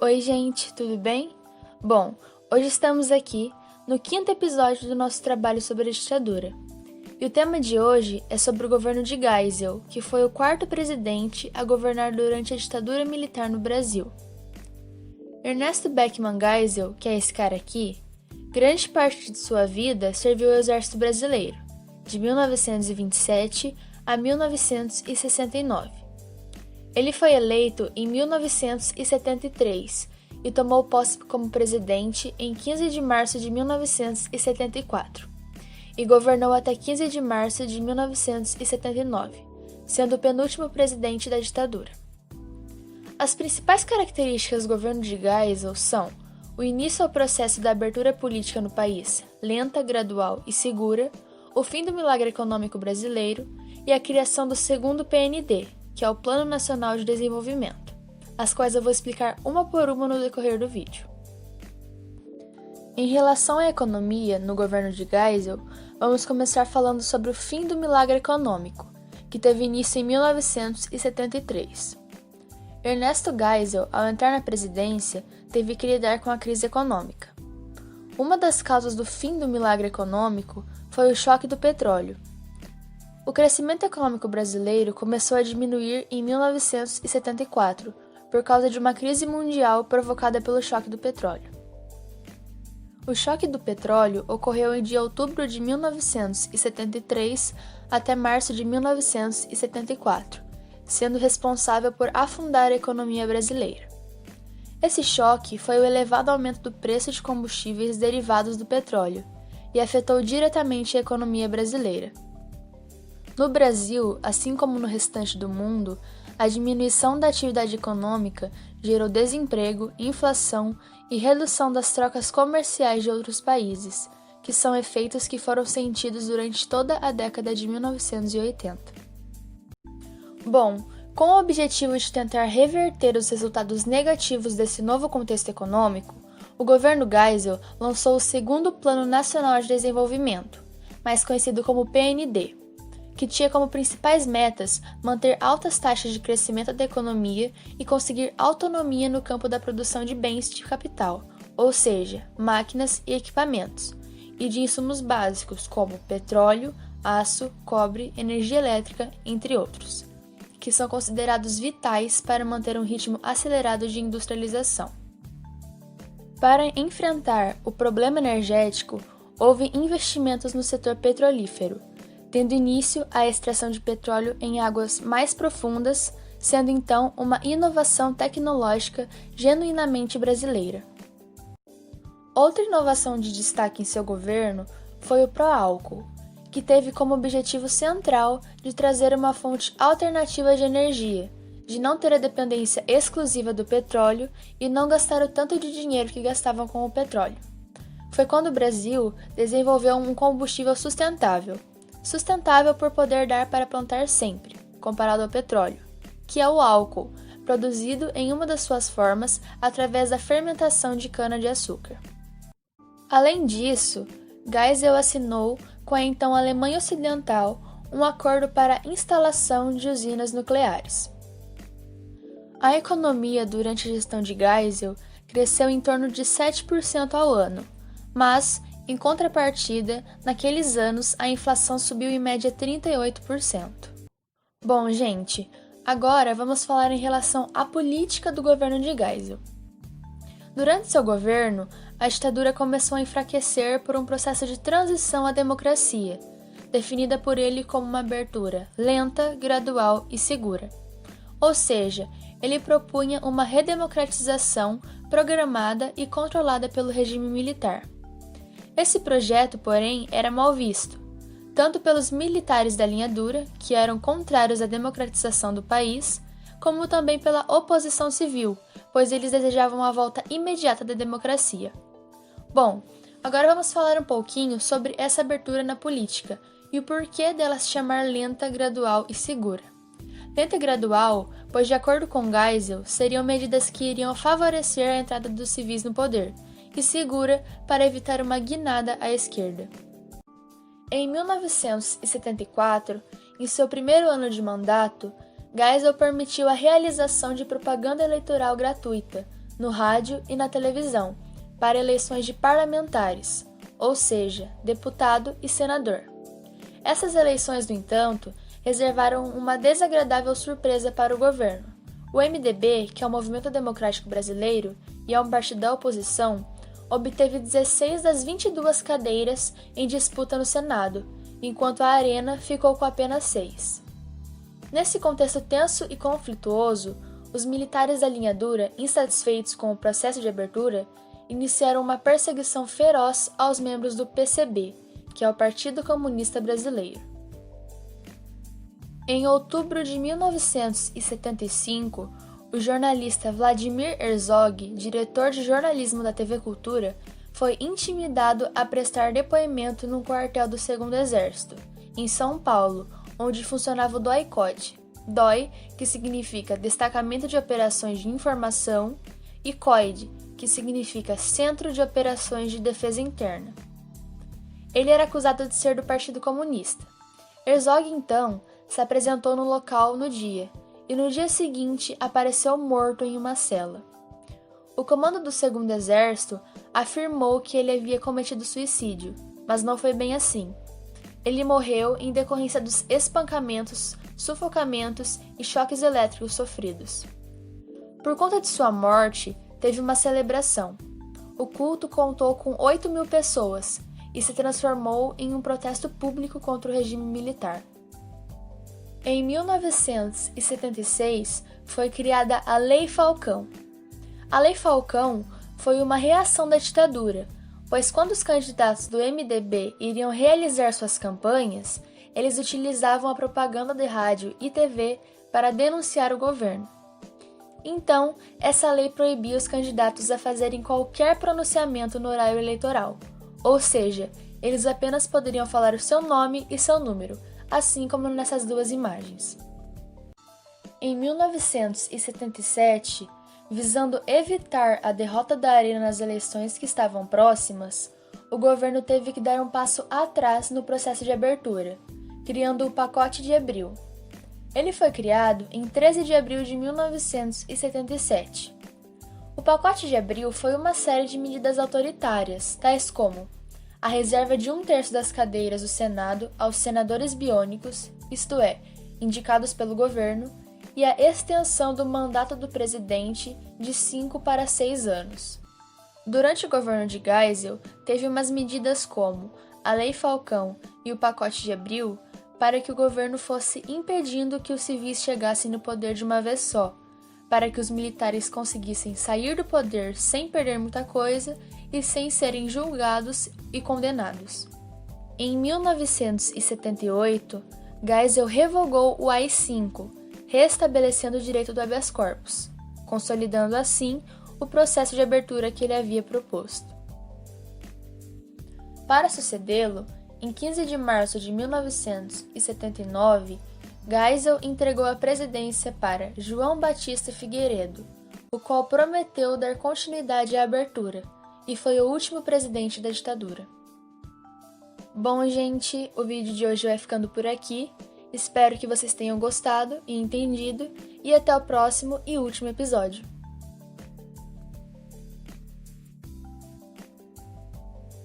Oi, gente, tudo bem? Bom, hoje estamos aqui no quinto episódio do nosso trabalho sobre a ditadura. E o tema de hoje é sobre o governo de Geisel, que foi o quarto presidente a governar durante a ditadura militar no Brasil. Ernesto Beckman Geisel, que é esse cara aqui, grande parte de sua vida serviu ao Exército Brasileiro, de 1927 a 1969. Ele foi eleito em 1973 e tomou posse como presidente em 15 de março de 1974 e governou até 15 de março de 1979, sendo o penúltimo presidente da ditadura. As principais características do governo de Geisel são o início ao processo da abertura política no país, lenta, gradual e segura, o fim do milagre econômico brasileiro e a criação do segundo PND, que é o Plano Nacional de Desenvolvimento, as quais eu vou explicar uma por uma no decorrer do vídeo. Em relação à economia no governo de Geisel, vamos começar falando sobre o fim do milagre econômico, que teve início em 1973. Ernesto Geisel, ao entrar na presidência, teve que lidar com a crise econômica. Uma das causas do fim do milagre econômico foi o choque do petróleo. O crescimento econômico brasileiro começou a diminuir em 1974, por causa de uma crise mundial provocada pelo choque do petróleo. O choque do petróleo ocorreu de outubro de 1973 até março de 1974, sendo responsável por afundar a economia brasileira. Esse choque foi o elevado aumento do preço de combustíveis derivados do petróleo e afetou diretamente a economia brasileira. No Brasil, assim como no restante do mundo, a diminuição da atividade econômica gerou desemprego, inflação e redução das trocas comerciais de outros países, que são efeitos que foram sentidos durante toda a década de 1980. Bom, com o objetivo de tentar reverter os resultados negativos desse novo contexto econômico, o governo Geisel lançou o segundo Plano Nacional de Desenvolvimento, mais conhecido como PND, que tinha como principais metas manter altas taxas de crescimento da economia e conseguir autonomia no campo da produção de bens de capital, ou seja, máquinas e equipamentos, e de insumos básicos como petróleo, aço, cobre, energia elétrica, entre outros, que são considerados vitais para manter um ritmo acelerado de industrialização. Para enfrentar o problema energético, houve investimentos no setor petrolífero, tendo início a extração de petróleo em águas mais profundas, sendo então uma inovação tecnológica genuinamente brasileira. Outra inovação de destaque em seu governo foi o pró-álcool, que teve como objetivo central de trazer uma fonte alternativa de energia, de não ter a dependência exclusiva do petróleo e não gastar o tanto de dinheiro que gastavam com o petróleo. Foi quando o Brasil desenvolveu um combustível sustentável por poder dar para plantar sempre, comparado ao petróleo, que é o álcool, produzido em uma das suas formas através da fermentação de cana-de-açúcar. Além disso, Geisel assinou com a então Alemanha Ocidental um acordo para a instalação de usinas nucleares. A economia durante a gestão de Geisel cresceu em torno de 7% ao ano, mas, em contrapartida, naqueles anos a inflação subiu em média 38%. Bom, gente, agora vamos falar em relação à política do governo de Geisel. Durante seu governo, a ditadura começou a enfraquecer por um processo de transição à democracia, definida por ele como uma abertura lenta, gradual e segura. Ou seja, ele propunha uma redemocratização programada e controlada pelo regime militar. Esse projeto, porém, era mal visto, tanto pelos militares da linha dura, que eram contrários à democratização do país, como também pela oposição civil, pois eles desejavam a volta imediata da democracia. Bom, agora vamos falar um pouquinho sobre essa abertura na política e o porquê dela se chamar lenta, gradual e segura. Lenta e gradual, pois de acordo com Geisel, seriam medidas que iriam favorecer a entrada dos civis no poder, e segura para evitar uma guinada à esquerda. Em 1974, em seu primeiro ano de mandato, Geisel permitiu a realização de propaganda eleitoral gratuita, no rádio e na televisão para eleições de parlamentares, ou seja, deputado e senador. Essas eleições, no entanto, reservaram uma desagradável surpresa para o governo. O MDB, que é o Movimento Democrático Brasileiro e é um partido da oposição, obteve 16 das 22 cadeiras em disputa no Senado, enquanto a Arena ficou com apenas 6. Nesse contexto tenso e conflituoso, os militares da linha dura, insatisfeitos com o processo de abertura, iniciaram uma perseguição feroz aos membros do PCB, que é o Partido Comunista Brasileiro. Em outubro de 1975, o jornalista Vladimir Herzog, diretor de jornalismo da TV Cultura, foi intimidado a prestar depoimento num quartel do 2º Exército, em São Paulo, onde funcionava o DOI-CODE. DOI, que significa Destacamento de Operações de Informação, e COIDE, que significa Centro de Operações de Defesa Interna. Ele era acusado de ser do Partido Comunista. Herzog, então, se apresentou no local no dia, e no dia seguinte apareceu morto em uma cela. O comando do 2º Exército afirmou que ele havia cometido suicídio, mas não foi bem assim. Ele morreu em decorrência dos espancamentos, sufocamentos e choques elétricos sofridos. Por conta de sua morte, teve uma celebração. O culto contou com 8.000 pessoas e se transformou em um protesto público contra o regime militar. Em 1976, foi criada a Lei Falcão. A Lei Falcão foi uma reação da ditadura, pois quando os candidatos do MDB iriam realizar suas campanhas, eles utilizavam a propaganda de rádio e TV para denunciar o governo. Então, essa lei proibia os candidatos a fazerem qualquer pronunciamento no horário eleitoral, ou seja, eles apenas poderiam falar o seu nome e seu número, assim como nessas duas imagens. Em 1977, visando evitar a derrota da Arena nas eleições que estavam próximas, o governo teve que dar um passo atrás no processo de abertura, criando o Pacote de Abril. Ele foi criado em 13 de abril de 1977. O Pacote de Abril foi uma série de medidas autoritárias, tais como a reserva de 1/3 das cadeiras do Senado aos senadores biônicos, isto é, indicados pelo governo, e a extensão do mandato do presidente de 5 para 6 anos. Durante o governo de Geisel, teve umas medidas como a Lei Falcão e o Pacote de Abril para que o governo fosse impedindo que os civis chegassem no poder de uma vez só, para que os militares conseguissem sair do poder sem perder muita coisa e sem serem julgados e condenados. Em 1978, Geisel revogou o AI-5, restabelecendo o direito do habeas corpus, consolidando assim o processo de abertura que ele havia proposto. Para sucedê-lo, em 15 de março de 1979, Geisel entregou a presidência para João Batista Figueiredo, o qual prometeu dar continuidade à abertura, e foi o último presidente da ditadura. Bom, gente, o vídeo de hoje vai ficando por aqui. Espero que vocês tenham gostado e entendido, e até o próximo e último episódio.